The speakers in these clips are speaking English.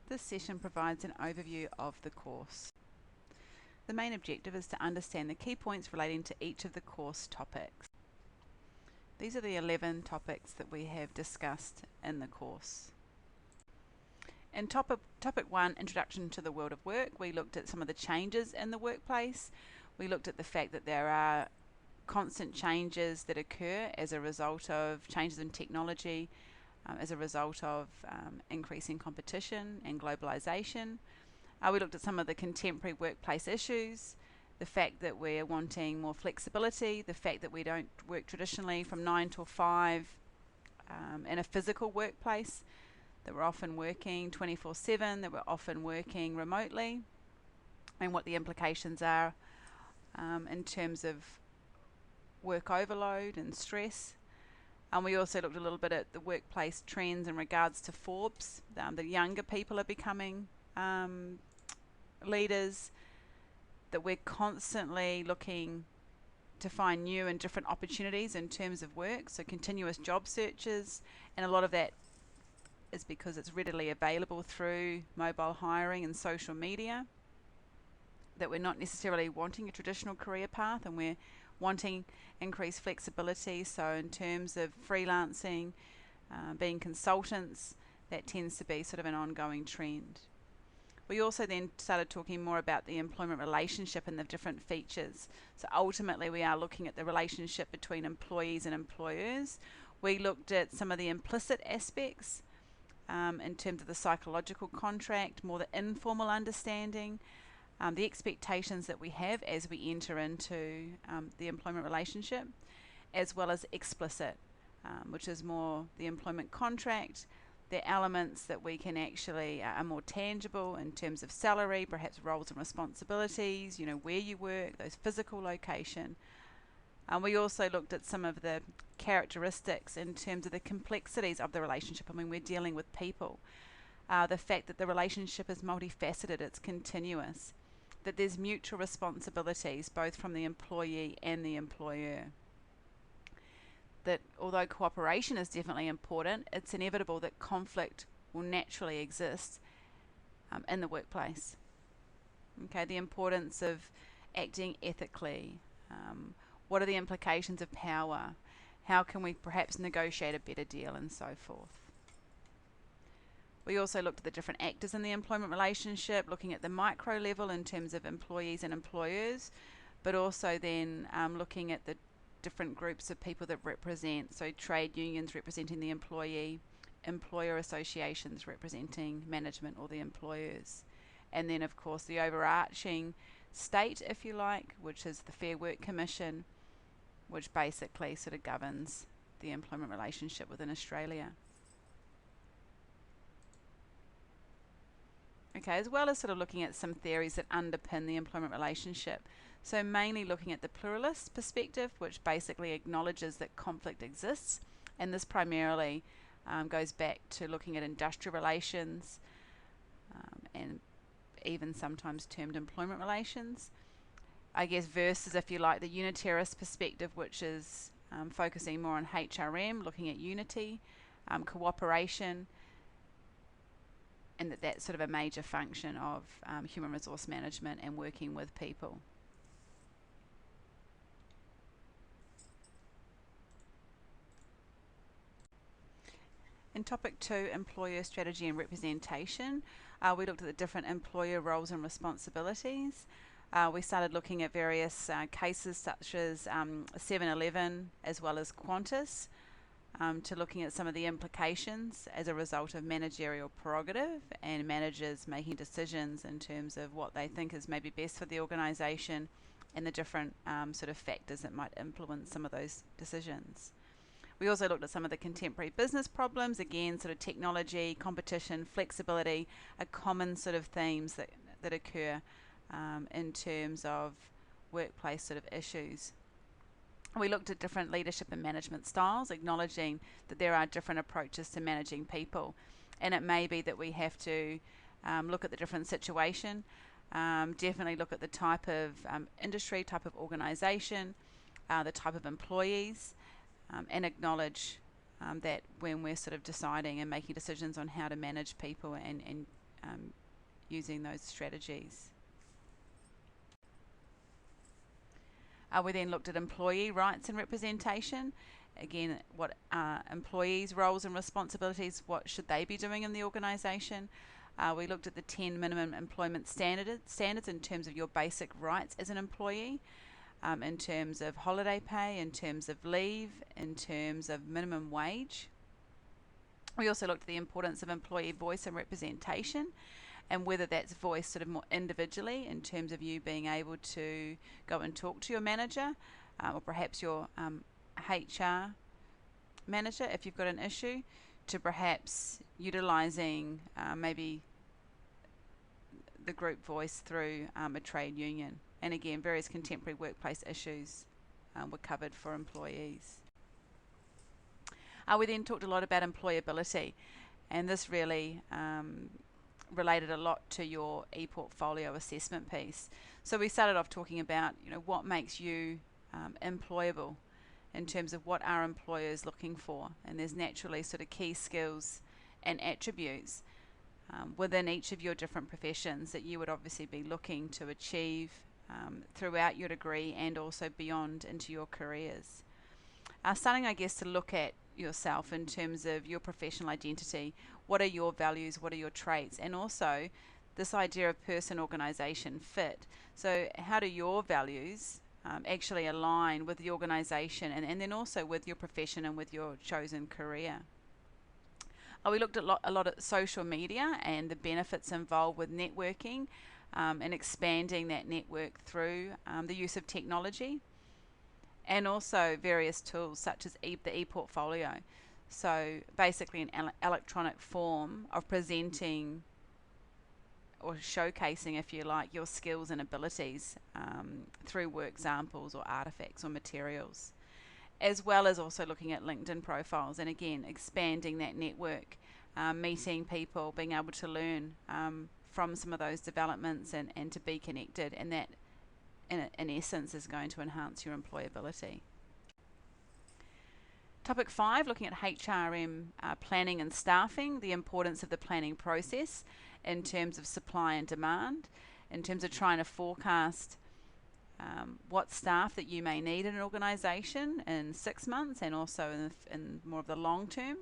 This session provides an overview of the course. The main objective is to understand the key points relating to each of the course topics. These are the 11 topics that we have discussed in the course. In topic 1, Introduction to the World of Work, we looked at some of the changes in the workplace. We looked at the fact that there are constant changes that occur as a result of changes in technology, as a result of increasing competition and globalisation. We looked at some of the contemporary workplace issues, the fact that we're wanting more flexibility, the fact that we don't work traditionally from 9 till 5 in a physical workplace, that we're often working 24/7, that we're often working remotely, and what the implications are in terms of work overload and stress. And we also looked a little bit at the workplace trends in regards to Forbes. The younger people are becoming leaders, that we're constantly looking to find new and different opportunities in terms of work, so continuous job searches, and a lot of that is because it's readily available through mobile hiring and social media, that we're not necessarily wanting a traditional career path and we're wanting increased flexibility. So in terms of freelancing, being consultants, that tends to be sort of an ongoing trend. We also then started talking more about the employment relationship and the different features. So ultimately we are looking at the relationship between employees and employers. We looked at some of the implicit aspects in terms of the psychological contract, more the informal understanding, the expectations that we have as we enter into the employment relationship, as well as explicit, which is more the employment contract, the elements that we can actually are more tangible in terms of salary, perhaps roles and responsibilities, where you work, those physical location. We also looked at some of the characteristics in terms of the complexities of the relationship. I mean, we're dealing with people. The fact that the relationship is multifaceted, it's continuous, that there's mutual responsibilities both from the employee and the employer. That although cooperation is definitely important, it's inevitable that conflict will naturally exist in the workplace. Okay, the importance of acting ethically. What are the implications of power? How can we perhaps negotiate a better deal, and so forth. We also looked at the different actors in the employment relationship, looking at the micro level in terms of employees and employers, but also then looking at the different groups of people that represent, so trade unions representing the employee, employer associations representing management or the employers, and then of course the overarching state, if you like, which is the Fair Work Commission, which basically sort of governs the employment relationship within Australia. Okay, as well as sort of looking at some theories that underpin the employment relationship. So mainly looking at the pluralist perspective, which basically acknowledges that conflict exists, and this primarily goes back to looking at industrial relations and even sometimes termed employment relations. I guess versus, if you like, the unitarist perspective, which is focusing more on HRM, looking at unity, cooperation, and that's sort of a major function of human resource management and working with people. In topic 2, employer strategy and representation, we looked at the different employer roles and responsibilities. We started looking at various cases such as 7-Eleven as well as Qantas, to looking at some of the implications as a result of managerial prerogative and managers making decisions in terms of what they think is maybe best for the organisation and the different sort of factors that might influence some of those decisions. We also looked at some of the contemporary business problems, again sort of technology, competition, flexibility, are common sort of themes that occur in terms of workplace sort of issues. We looked at different leadership and management styles, acknowledging that there are different approaches to managing people, and it may be that we have to look at the different situation, definitely look at the type of industry, type of organisation, the type of employees, and acknowledge that when we're sort of deciding and making decisions on how to manage people and using those strategies. We then looked at employee rights and representation. Again, what are employees' roles and responsibilities? What should they be doing in the organisation? We looked at the 10 minimum employment standards in terms of your basic rights as an employee, in terms of holiday pay, in terms of leave, in terms of minimum wage. We also looked at the importance of employee voice and representation, and whether that's voiced sort of more individually in terms of you being able to go and talk to your manager, or perhaps your HR manager if you've got an issue, to perhaps utilising maybe the group voice through a trade union. And again, various contemporary workplace issues were covered for employees. We then talked a lot about employability, and this really related a lot to your e-portfolio assessment piece. So we started off talking about, what makes you employable in terms of what are employers looking for, and there's naturally sort of key skills and attributes within each of your different professions that you would obviously be looking to achieve throughout your degree and also beyond into your careers. Starting, I guess, to look at yourself in terms of your professional identity. What are your values? What are your traits? And also this idea of person-organisation fit. So how do your values actually align with the organisation and then also with your profession and with your chosen career? We looked at a lot at social media and the benefits involved with networking and expanding that network through the use of technology, and also various tools such as the e-portfolio. So basically an electronic form of presenting or showcasing, if you like, your skills and abilities through work examples or artifacts or materials, as well as also looking at LinkedIn profiles and again expanding that network, meeting people, being able to learn from some of those developments and to be connected, and that in essence is going to enhance your employability. Topic 5, looking at HRM planning and staffing, the importance of the planning process in terms of supply and demand, in terms of trying to forecast what staff that you may need in an organisation in 6 months and also in more of the long term.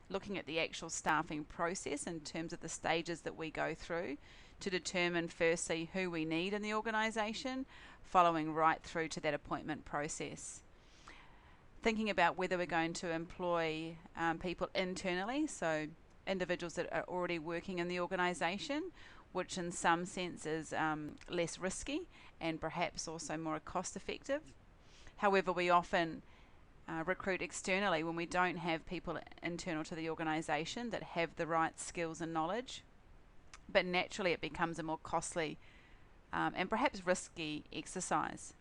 Looking at the actual staffing process in terms of the stages that we go through to determine firstly who we need in the organisation, following right through to that appointment process. Thinking about whether we're going to employ people internally, so individuals that are already working in the organisation, which in some sense is less risky and perhaps also more cost effective. However, we often recruit externally when we don't have people internal to the organisation that have the right skills and knowledge, but naturally it becomes a more costly and perhaps risky exercise.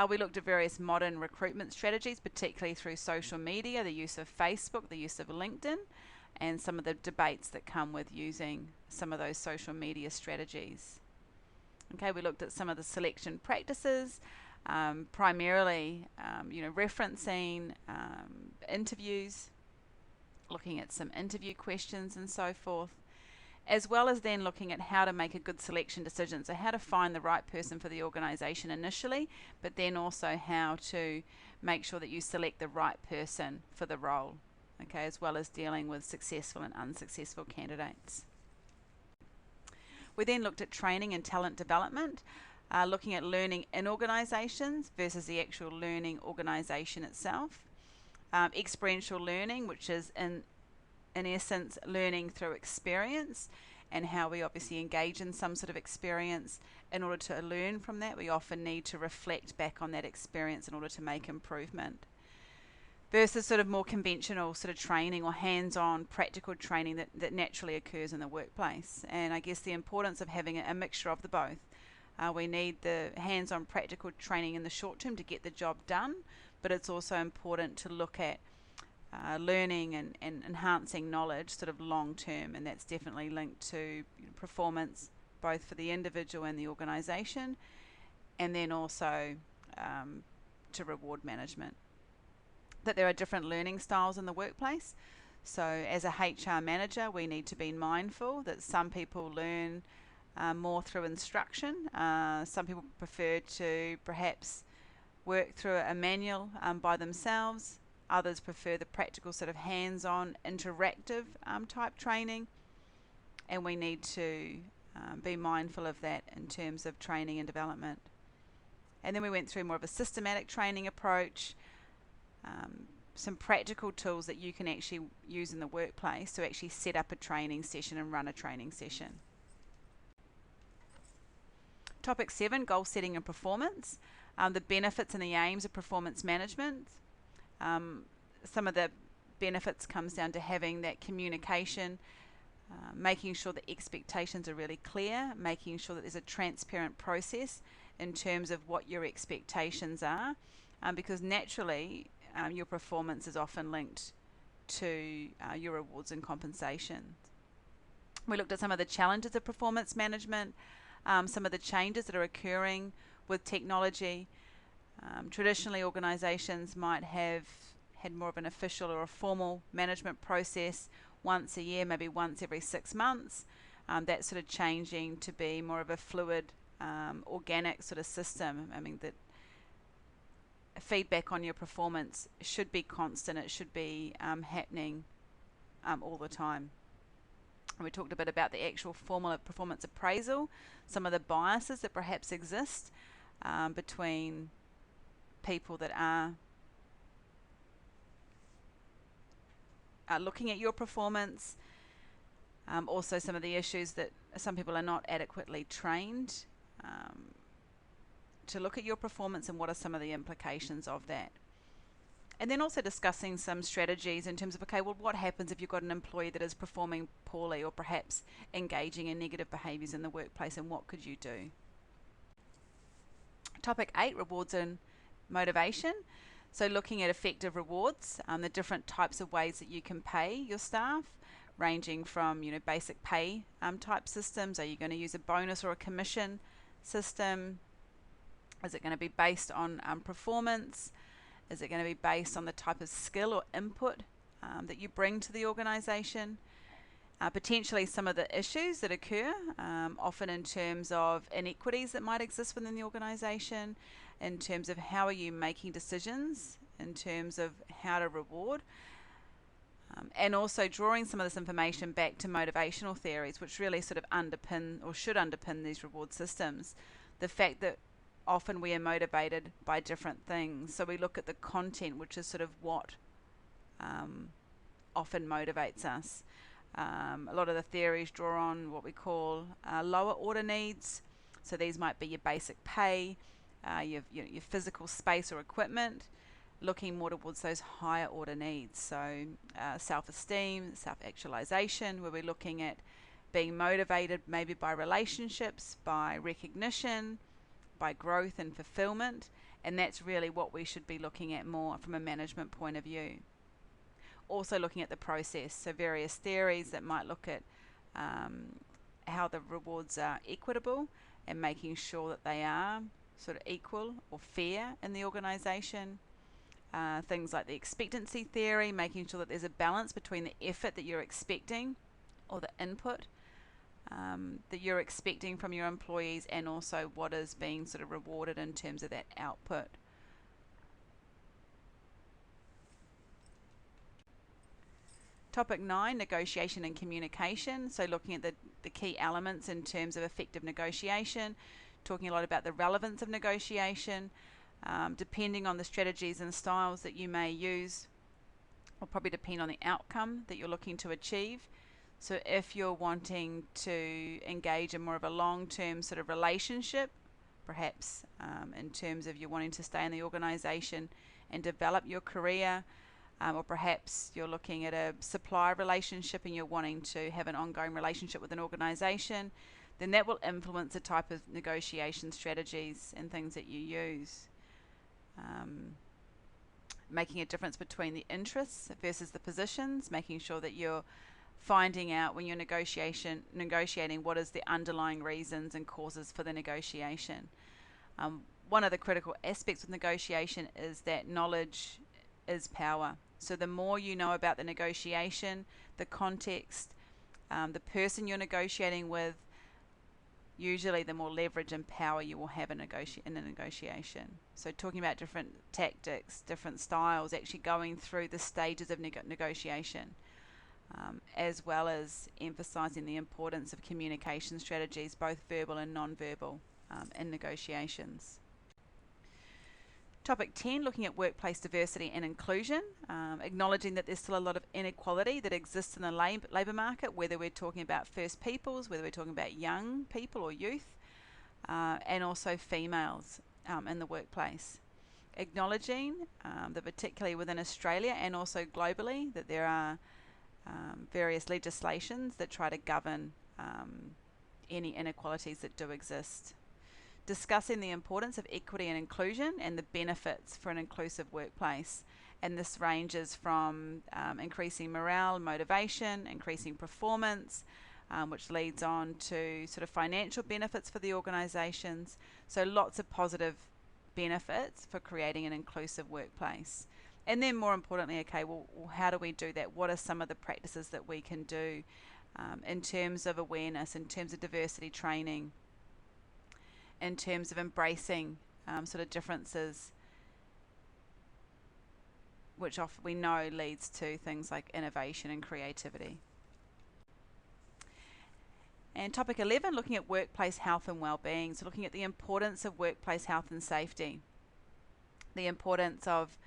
We looked at various modern recruitment strategies, particularly through social media, the use of Facebook, the use of LinkedIn, and some of the debates that come with using some of those social media strategies. Okay, we looked at some of the selection practices, primarily referencing interviews, looking at some interview questions and so forth, as well as then looking at how to make a good selection decision. So how to find the right person for the organisation initially, but then also how to make sure that you select the right person for the role, okay, as well as dealing with successful and unsuccessful candidates. We then looked at training and talent development, looking at learning in organisations versus the actual learning organisation itself. Experiential learning, which is in essence learning through experience, and how we obviously engage in some sort of experience in order to learn from that. We often need to reflect back on that experience in order to make improvement, versus sort of more conventional sort of training or hands-on practical training that naturally occurs in the workplace. And I guess the importance of having a mixture of the both. We need the hands-on practical training in the short term to get the job done, but it's also important to look at learning and enhancing knowledge sort of long term, and that's definitely linked to performance both for the individual and the organisation, and then also to reward management. That there are different learning styles in the workplace. So as a HR manager, we need to be mindful that some people learn more through instruction. Some people prefer to perhaps work through a manual by themselves. Others prefer the practical sort of hands-on interactive type training, and we need to be mindful of that in terms of training and development. And then we went through more of a systematic training approach, some practical tools that you can actually use in the workplace to actually set up a training session and run a training session. Topic 7, goal setting and performance. The benefits and the aims of performance management. Some of the benefits comes down to having that communication, making sure that expectations are really clear, making sure that there's a transparent process in terms of what your expectations are, because naturally your performance is often linked to your rewards and compensation. We looked at some of the challenges of performance management, some of the changes that are occurring with technology. Traditionally, organisations might have had more of an official or a formal management process once a year, maybe once every 6 months. That's sort of changing to be more of a fluid, organic sort of system. I mean, that feedback on your performance should be constant. It should be happening all the time. And we talked a bit about the actual formal performance appraisal, some of the biases that perhaps exist between people that are looking at your performance. Also some of the issues that some people are not adequately trained to look at your performance, and what are some of the implications of that. And then also discussing some strategies in terms of, okay, well, what happens if you've got an employee that is performing poorly or perhaps engaging in negative behaviours in the workplace, and what could you do? Topic 8, rewards and motivation. So looking at effective rewards, the different types of ways that you can pay your staff, ranging from basic pay type systems. Are you going to use a bonus or a commission system? Is it going to be based on performance? Is it going to be based on the type of skill or input that you bring to the organisation? Potentially some of the issues that occur, often in terms of inequities that might exist within the organisation, in terms of how are you making decisions, in terms of how to reward, and also drawing some of this information back to motivational theories, which really sort of underpin or should underpin these reward systems. The fact that often we are motivated by different things. So we look at the content, which is sort of what often motivates us. A lot of the theories draw on what we call lower order needs. So these might be your basic pay, your physical space or equipment, looking more towards those higher order needs. So self-esteem, self-actualization, where we're looking at being motivated maybe by relationships, by recognition, by growth and fulfillment, and that's really what we should be looking at more from a management point of view. Also looking at the process, so various theories that might look at how the rewards are equitable and making sure that they are sort of equal or fair in the organisation. Things like the expectancy theory, making sure that there's a balance between the effort that you're expecting or the input that you're expecting from your employees, and also what is being sort of rewarded in terms of that output. Topic 9, negotiation and communication. So looking at the key elements in terms of effective negotiation, talking a lot about the relevance of negotiation, depending on the strategies and styles that you may use, will probably depend on the outcome that you're looking to achieve. So if you're wanting to engage in more of a long-term sort of relationship, perhaps in terms of you're wanting to stay in the organisation and develop your career, or perhaps you're looking at a supplier relationship and you're wanting to have an ongoing relationship with an organisation, then that will influence the type of negotiation strategies and things that you use. Making a difference between the interests versus the positions, making sure that you're finding out when you're negotiating what is the underlying reasons and causes for the negotiation. One of the critical aspects of negotiation is that knowledge is power. So the more you know about the negotiation, the context, the person you're negotiating with, usually the more leverage and power you will have in a negotiation. So talking about different tactics, different styles, actually going through the stages of negotiation, as well as emphasizing the importance of communication strategies, both verbal and non-verbal, in negotiations. Topic 10, looking at workplace diversity and inclusion, acknowledging that there's still a lot of inequality that exists in the labour market, whether we're talking about First Peoples, whether we're talking about young people or youth, and also females in the workplace. Acknowledging that particularly within Australia and also globally that there are various legislations that try to govern any inequalities that do exist. Discussing the importance of equity and inclusion and the benefits for an inclusive workplace. And this ranges from increasing morale, motivation, increasing performance, which leads on to sort of financial benefits for the organisations. So lots of positive benefits for creating an inclusive workplace. And then more importantly, okay, well, how do we do that? What are some of the practices that we can do in terms of awareness, in terms of diversity training, in terms of embracing sort of differences, which often we know leads to things like innovation and creativity. And topic 11, looking at workplace health and well-being. So looking at the importance of workplace health and safety, the importance of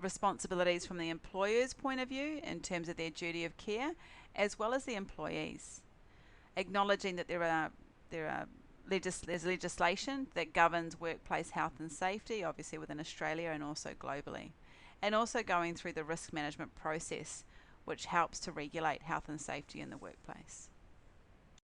responsibilities from the employer's point of view in terms of their duty of care, as well as the employees. Acknowledging that there's legislation that governs workplace health and safety, obviously within Australia and also globally. And also going through the risk management process, which helps to regulate health and safety in the workplace.